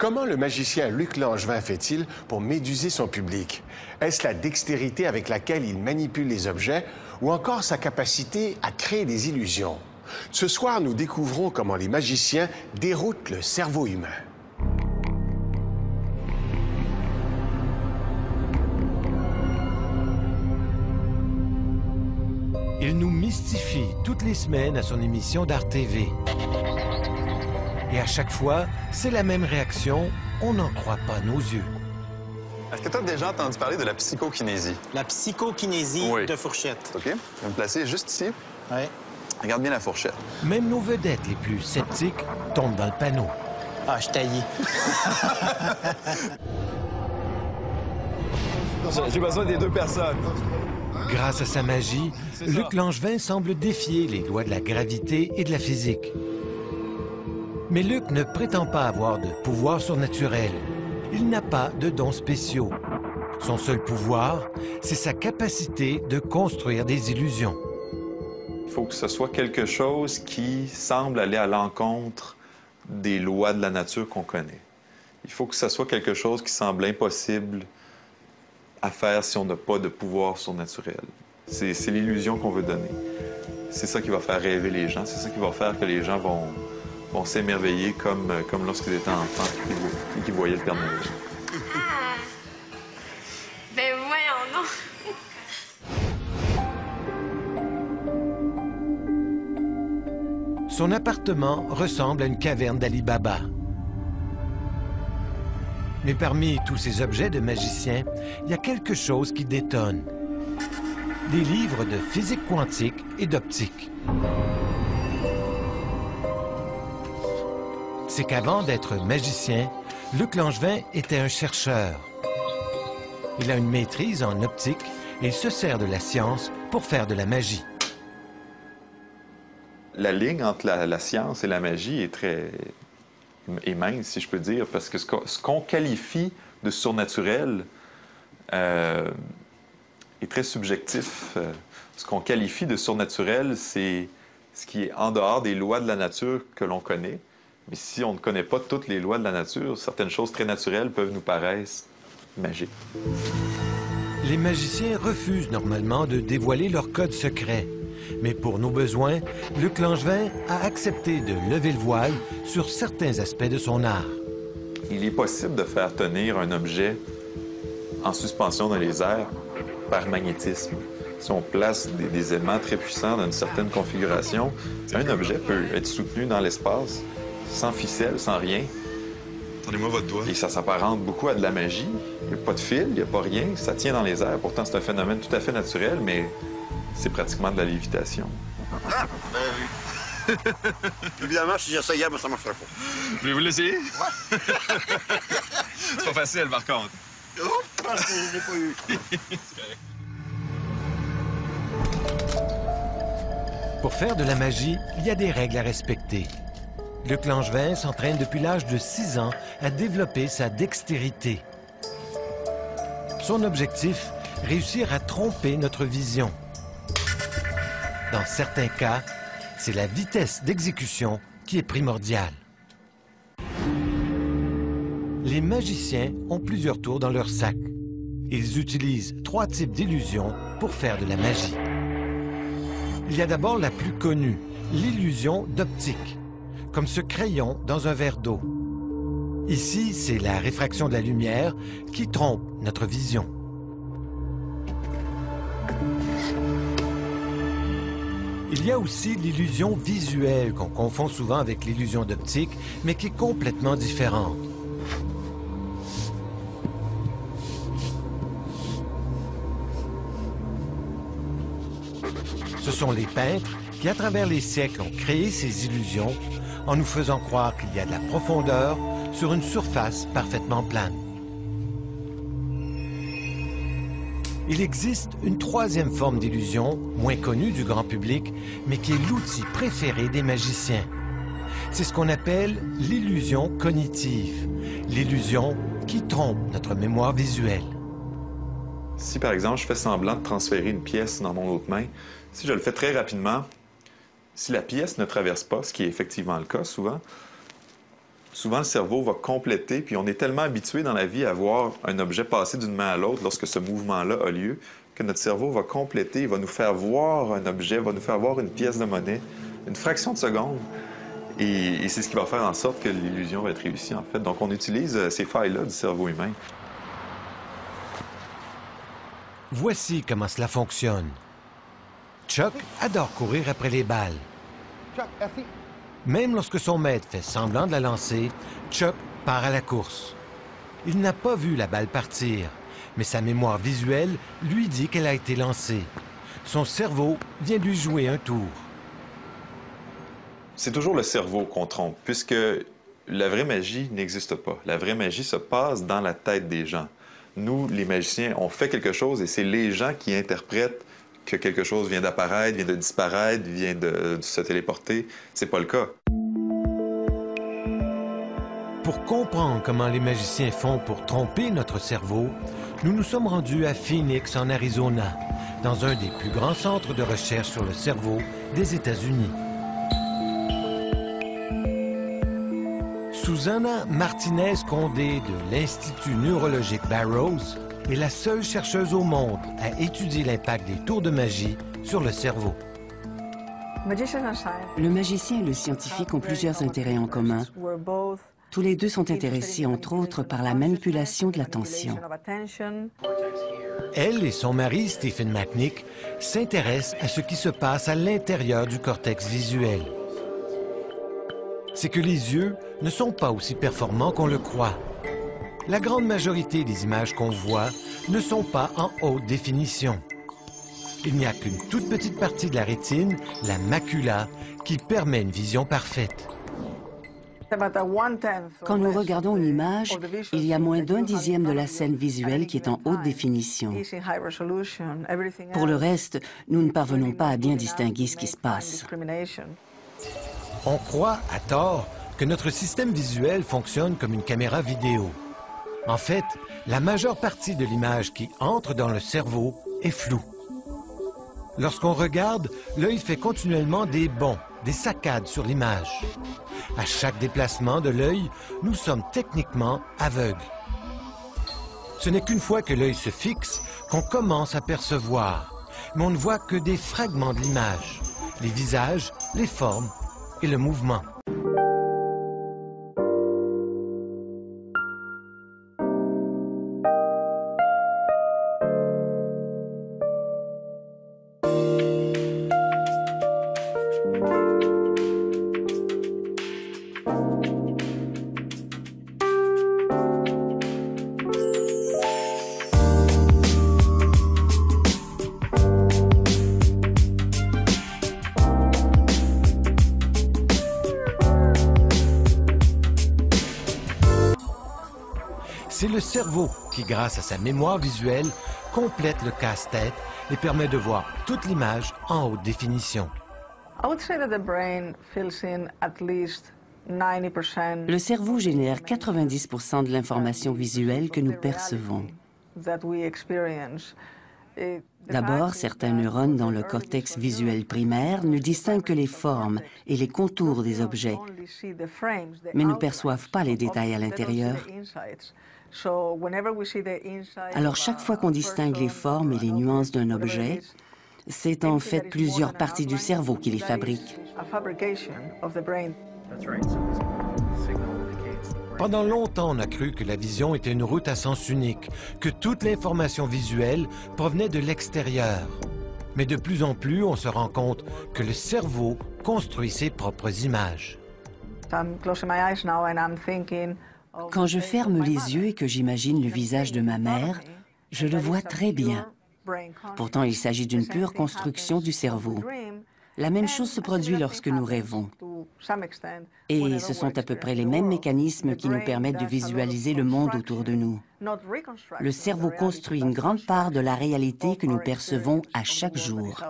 Comment le magicien Luc Langevin fait-il pour méduser son public? Est-ce la dextérité avec laquelle il manipule les objets ou encore sa capacité à créer des illusions? Ce soir, nous découvrons comment les magiciens déroutent le cerveau humain. Il nous mystifie toutes les semaines à son émission d'Art TV. Et à chaque fois, c'est la même réaction, on n'en croit pas nos yeux. Est-ce que tu as déjà entendu parler de la psychokinésie? La psychokinésie Oui. de Fourchette. OK. Je vais me placer juste ici. Oui. Regarde bien la fourchette. Même nos vedettes les plus sceptiques tombent dans le panneau. Ah, je taillis. J'ai besoin des deux personnes. Grâce à sa magie, Luc Langevin semble défier les lois de la gravité et de la physique. Mais Luc ne prétend pas avoir de pouvoir surnaturel. Il n'a pas de dons spéciaux. Son seul pouvoir, c'est sa capacité de construire des illusions. Il faut que ce soit quelque chose qui semble aller à l'encontre des lois de la nature qu'on connaît. Il faut que ce soit quelque chose qui semble impossible à faire si on n'a pas de pouvoir surnaturel. C'est l'illusion qu'on veut donner. C'est ça qui va faire rêver les gens. C'est ça qui va faire que les gens vont s'émerveiller comme lorsqu'ils étaient enfants et qu'ils voyaient le Père Noël. Ah! Ben voyons donc! Son appartement ressemble à une caverne d'Ali Baba. Mais parmi tous ces objets de magicien, il y a quelque chose qui détonne. Des livres de physique quantique et d'optique. C'est qu'avant d'être magicien, Luc Langevin était un chercheur. Il a une maîtrise en optique et il se sert de la science pour faire de la magie. La ligne entre la science et la magie est mince, si je peux dire, parce que ce qu'on qualifie de surnaturel est très subjectif. Ce qu'on qualifie de surnaturel, c'est ce qui est en dehors des lois de la nature que l'on connaît. Mais si on ne connaît pas toutes les lois de la nature, certaines choses très naturelles peuvent nous paraître magiques. Les magiciens refusent normalement de dévoiler leur code secret. Mais pour nos besoins, Luc Langevin a accepté de lever le voile sur certains aspects de son art. Il est possible de faire tenir un objet en suspension dans les airs par magnétisme. Si on place des éléments très puissants dans une certaine configuration, un objet peut être soutenu dans l'espace, sans ficelle, sans rien. Attendez-moi votre doigt. Et ça s'apparente beaucoup à de la magie. Il n'y a pas de fil, il n'y a pas rien, ça tient dans les airs. Pourtant, c'est un phénomène tout à fait naturel, mais c'est pratiquement de la lévitation. Ah, ben oui. Évidemment, si j'essayais, ben, ça marcherait pas. Voulez-vous l'essayer? Ouais. C'est pas facile, par contre. Oh, parce que je l'ai pas eu. Pour faire de la magie, il y a des règles à respecter. Luc Langevin s'entraîne depuis l'âge de 6 ans à développer sa dextérité. Son objectif, réussir à tromper notre vision. Dans certains cas, c'est la vitesse d'exécution qui est primordiale. Les magiciens ont plusieurs tours dans leur sac. Ils utilisent 3 types d'illusions pour faire de la magie. Il y a d'abord la plus connue, l'illusion d'optique, comme ce crayon dans un verre d'eau. Ici, c'est la réfraction de la lumière qui trompe notre vision. Il y a aussi l'illusion visuelle qu'on confond souvent avec l'illusion d'optique, mais qui est complètement différente. Ce sont les peintres qui, à travers les siècles, ont créé ces illusions en nous faisant croire qu'il y a de la profondeur sur une surface parfaitement plane. Il existe une 3e forme d'illusion, moins connue du grand public, mais qui est l'outil préféré des magiciens. C'est ce qu'on appelle l'illusion cognitive, l'illusion qui trompe notre mémoire visuelle. Si, par exemple, je fais semblant de transférer une pièce dans mon autre main, si je le fais très rapidement, si la pièce ne traverse pas, ce qui est effectivement le cas souvent, Souvent, le cerveau va compléter, puis on est tellement habitué dans la vie à voir un objet passer d'une main à l'autre lorsque ce mouvement-là a lieu, que notre cerveau va compléter, va nous faire voir un objet, va nous faire voir une pièce de monnaie, une fraction de seconde. Et c'est ce qui va faire en sorte que l'illusion va être réussie, en fait. Donc, on utilise ces failles-là du cerveau humain. Voici comment cela fonctionne. Chuck adore courir après les balles. Même lorsque son maître fait semblant de la lancer, Chuck part à la course. Il n'a pas vu la balle partir, mais sa mémoire visuelle lui dit qu'elle a été lancée. Son cerveau vient de lui jouer un tour. C'est toujours le cerveau qu'on trompe, puisque la vraie magie n'existe pas. La vraie magie se passe dans la tête des gens. Nous, les magiciens, on fait quelque chose et c'est les gens qui interprètent que quelque chose vient d'apparaître, vient de disparaître, vient de se téléporter. C'est pas le cas. Pour comprendre comment les magiciens font pour tromper notre cerveau, nous nous sommes rendus à Phoenix, en Arizona, dans un des plus grands centres de recherche sur le cerveau des États-Unis. Susana Martinez-Condé de l'Institut neurologique Barrows est la seule chercheuse au monde à étudier l'impact des tours de magie sur le cerveau. Le magicien et le scientifique ont plusieurs intérêts en commun. Tous les deux sont intéressés, entre autres, par la manipulation de l'attention. Elle et son mari, Stephen Macknick, s'intéressent à ce qui se passe à l'intérieur du cortex visuel. C'est que les yeux ne sont pas aussi performants qu'on le croit. La grande majorité des images qu'on voit ne sont pas en haute définition. Il n'y a qu'une toute petite partie de la rétine, la macula, qui permet une vision parfaite. Quand nous regardons une image, il y a moins d'un dixième de la scène visuelle qui est en haute définition. Pour le reste, nous ne parvenons pas à bien distinguer ce qui se passe. On croit, à tort, que notre système visuel fonctionne comme une caméra vidéo. En fait, la majeure partie de l'image qui entre dans le cerveau est floue. Lorsqu'on regarde, l'œil fait continuellement des bonds, des saccades sur l'image. À chaque déplacement de l'œil, nous sommes techniquement aveugles. Ce n'est qu'une fois que l'œil se fixe qu'on commence à percevoir, mais on ne voit que des fragments de l'image, les visages, les formes et le mouvement. C'est le cerveau qui, grâce à sa mémoire visuelle, complète le casse-tête et permet de voir toute l'image en haute définition. Le cerveau génère 90% de l'information visuelle que nous percevons. D'abord, certains neurones dans le cortex visuel primaire ne distinguent que les formes et les contours des objets, mais ne perçoivent pas les détails à l'intérieur. Alors, chaque fois qu'on distingue les formes et les nuances d'un objet, c'est en fait plusieurs parties du cerveau qui les fabriquent. Pendant longtemps, on a cru que la vision était une route à sens unique, que toute l'information visuelle provenait de l'extérieur. Mais de plus en plus, on se rend compte que le cerveau construit ses propres images. Quand je ferme les yeux et que j'imagine le visage de ma mère, je le vois très bien. Pourtant, il s'agit d'une pure construction du cerveau. La même chose se produit lorsque nous rêvons. Et ce sont à peu près les mêmes mécanismes qui nous permettent de visualiser le monde autour de nous. Le cerveau construit une grande part de la réalité que nous percevons à chaque jour.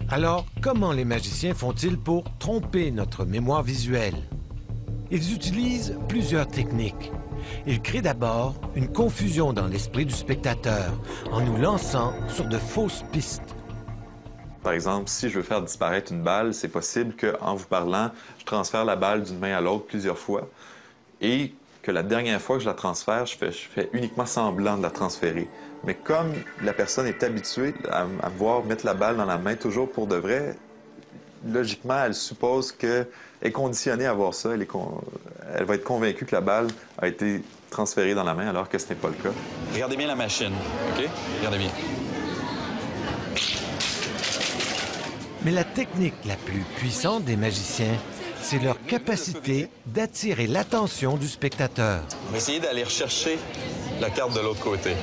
Alors, comment les magiciens font-ils pour tromper notre mémoire visuelle? Ils utilisent plusieurs techniques. Ils créent d'abord une confusion dans l'esprit du spectateur en nous lançant sur de fausses pistes. Par exemple, si je veux faire disparaître une balle, c'est possible qu'en vous parlant, je transfère la balle d'une main à l'autre plusieurs fois et que la dernière fois que je la transfère, je fais uniquement semblant de la transférer. Mais comme la personne est habituée à me voir mettre la balle dans la main toujours pour de vrai, logiquement, elle suppose qu'elle est conditionnée à voir ça. Elle va être convaincue que la balle a été transférée dans la main alors que ce n'est pas le cas. Regardez bien la machine, OK? Regardez bien. Mais la technique la plus puissante des magiciens, c'est leur capacité d'attirer l'attention du spectateur. On va essayer d'aller rechercher la carte de l'autre côté.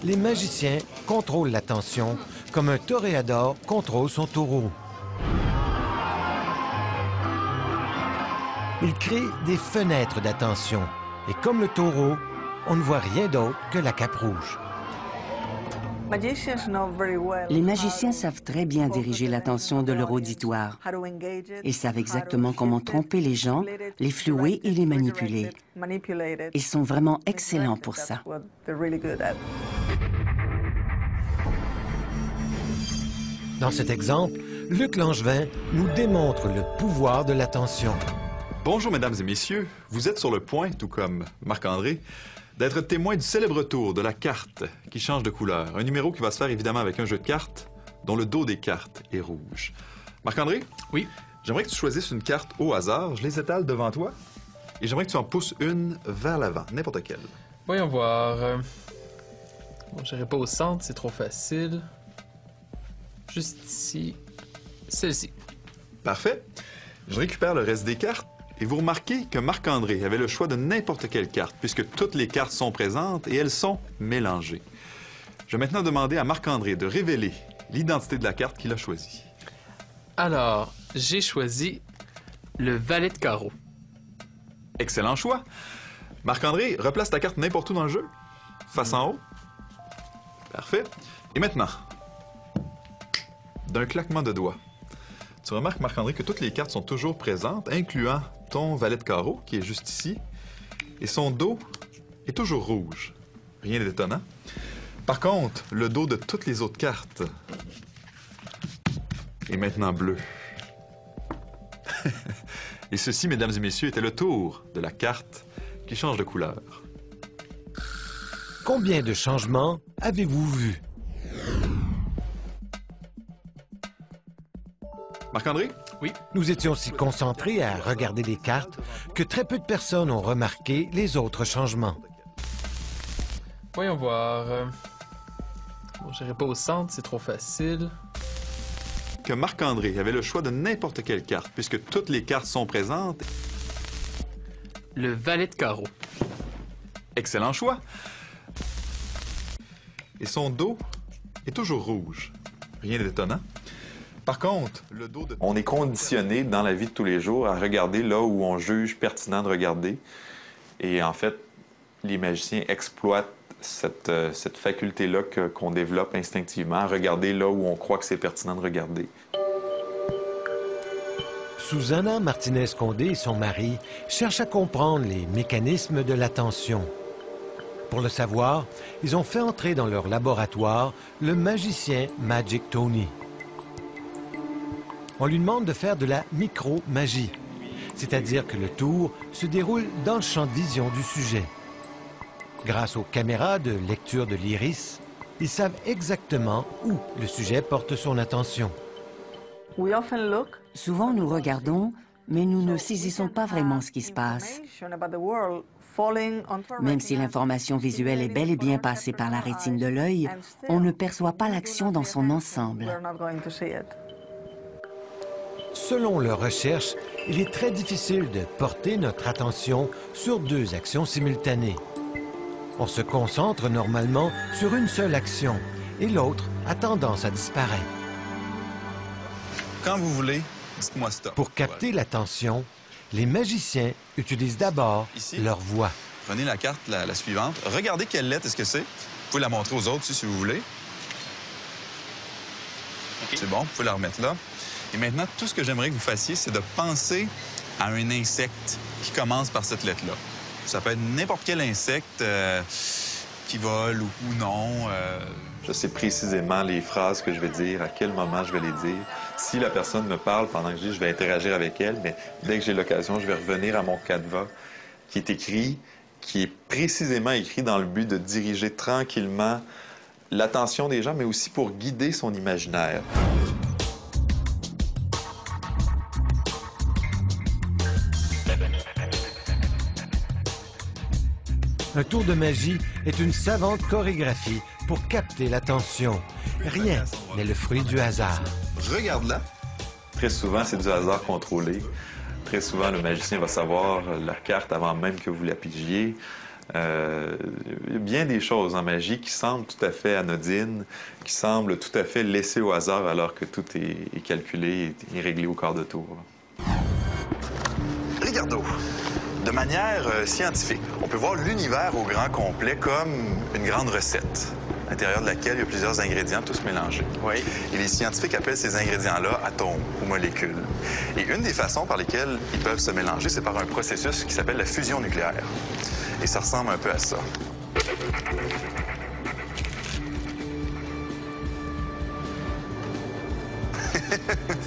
Les magiciens contrôlent l'attention comme un toréador contrôle son taureau. Ils créent des fenêtres d'attention et comme le taureau, on ne voit rien d'autre que la cape rouge. Les magiciens savent très bien diriger l'attention de leur auditoire. Ils savent exactement comment tromper les gens, les flouer et les manipuler. Ils sont vraiment excellents pour ça. Dans cet exemple, Luc Langevin nous démontre le pouvoir de l'attention. Bonjour, mesdames et messieurs. Vous êtes sur le point, tout comme Marc-André, d'être témoin du célèbre tour de la carte qui change de couleur. Un numéro qui va se faire évidemment avec un jeu de cartes dont le dos des cartes est rouge. Marc-André? Oui? J'aimerais que tu choisisses une carte au hasard. Je les étale devant toi et j'aimerais que tu en pousses une vers l'avant, n'importe quelle. Voyons voir. Bon, j'irai pas au centre, c'est trop facile. Juste ici. Celle-ci. Parfait. Je récupère le reste des cartes. Et vous remarquez que Marc-André avait le choix de n'importe quelle carte, puisque toutes les cartes sont présentes et elles sont mélangées. Je vais maintenant demander à Marc-André de révéler l'identité de la carte qu'il a choisie. Alors, j'ai choisi le valet de carreau. Excellent choix. Marc-André, replace ta carte n'importe où dans le jeu. Face en haut. Parfait. Et maintenant, d'un claquement de doigts, tu remarques, Marc-André, que toutes les cartes sont toujours présentes, incluant ton valet de carreau, qui est juste ici, et son dos est toujours rouge. Rien d'étonnant. Par contre, le dos de toutes les autres cartes est maintenant bleu. Et ceci, mesdames et messieurs, était le tour de la carte qui change de couleur. Combien de changements avez-vous vus? Marc-André? Oui? Nous étions si concentrés à regarder les cartes que très peu de personnes ont remarqué les autres changements. Voyons voir. Bon, j'irai pas au centre, c'est trop facile. Que Marc-André avait le choix de n'importe quelle carte, puisque toutes les cartes sont présentes. Le valet de carreau. Excellent choix. Et son dos est toujours rouge. Rien d'étonnant. Par contre, le dos de... On est conditionné dans la vie de tous les jours à regarder là où on juge pertinent de regarder. Et en fait, les magiciens exploitent cette faculté-là qu'on développe instinctivement, à regarder là où on croit que c'est pertinent de regarder. Susana Martinez-Condé et son mari cherchent à comprendre les mécanismes de l'attention. Pour le savoir, ils ont fait entrer dans leur laboratoire le magicien Magic Tony. On lui demande de faire de la micro-magie, c'est-à-dire que le tour se déroule dans le champ de vision du sujet. Grâce aux caméras de lecture de l'iris, ils savent exactement où le sujet porte son attention. Souvent, nous regardons, mais nous ne saisissons pas vraiment ce qui se passe. Même si l'information visuelle est bel et bien passée par la rétine de l'œil, on ne perçoit pas l'action dans son ensemble. Selon leurs recherches, il est très difficile de porter notre attention sur deux actions simultanées. On se concentre normalement sur une seule action et l'autre a tendance à disparaître. Quand vous voulez, dites-moi stop. Pour capter l'attention, les magiciens utilisent d'abord leur voix. Prenez la carte, la suivante. Regardez quelle lettre est-ce que c'est. Vous pouvez la montrer aux autres si vous voulez. Okay. C'est bon, vous pouvez la remettre là. Et maintenant, tout ce que j'aimerais que vous fassiez, c'est de penser à un insecte qui commence par cette lettre-là. Ça peut être n'importe quel insecte qui vole ou non. Je sais précisément les phrases que je vais dire, à quel moment je vais les dire. Si la personne me parle pendant que je vais interagir avec elle, mais dès que j'ai l'occasion, je vais revenir à mon canevas qui est écrit, qui est précisément écrit dans le but de diriger tranquillement l'attention des gens, mais aussi pour guider son imaginaire. Un tour de magie est une savante chorégraphie pour capter l'attention. Rien n'est le fruit du hasard. Regarde-la. Très souvent, c'est du hasard contrôlé. Très souvent, le magicien va savoir la carte avant même que vous la pigiez. Il y a bien des choses en magie qui semblent tout à fait anodines, qui semblent tout à fait laissées au hasard alors que tout est calculé et réglé au quart de tour. Ricardo. De manière scientifique, on peut voir l'univers au grand complet comme une grande recette, à l'intérieur de laquelle il y a plusieurs ingrédients tous mélangés. Oui. Et les scientifiques appellent ces ingrédients-là atomes ou molécules. Et une des façons par lesquelles ils peuvent se mélanger, c'est par un processus qui s'appelle la fusion nucléaire. Et ça ressemble un peu à ça.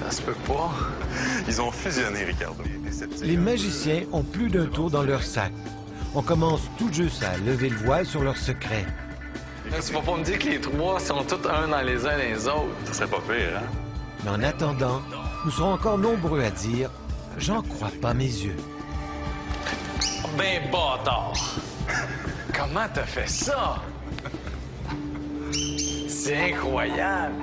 Ça se peut pas. Ils ont fusionné, Ricardo. Les magiciens ont plus d'un tour dans leur sac. On commence tout juste à lever le voile sur leur secret. Tu vas pas me dire que les trois sont tous un dans les uns les autres. Ça serait pas pire, hein? Mais en attendant, nous serons encore nombreux à dire « J'en crois pas mes yeux ». Ben bâtard! Comment t'as fait ça? C'est incroyable!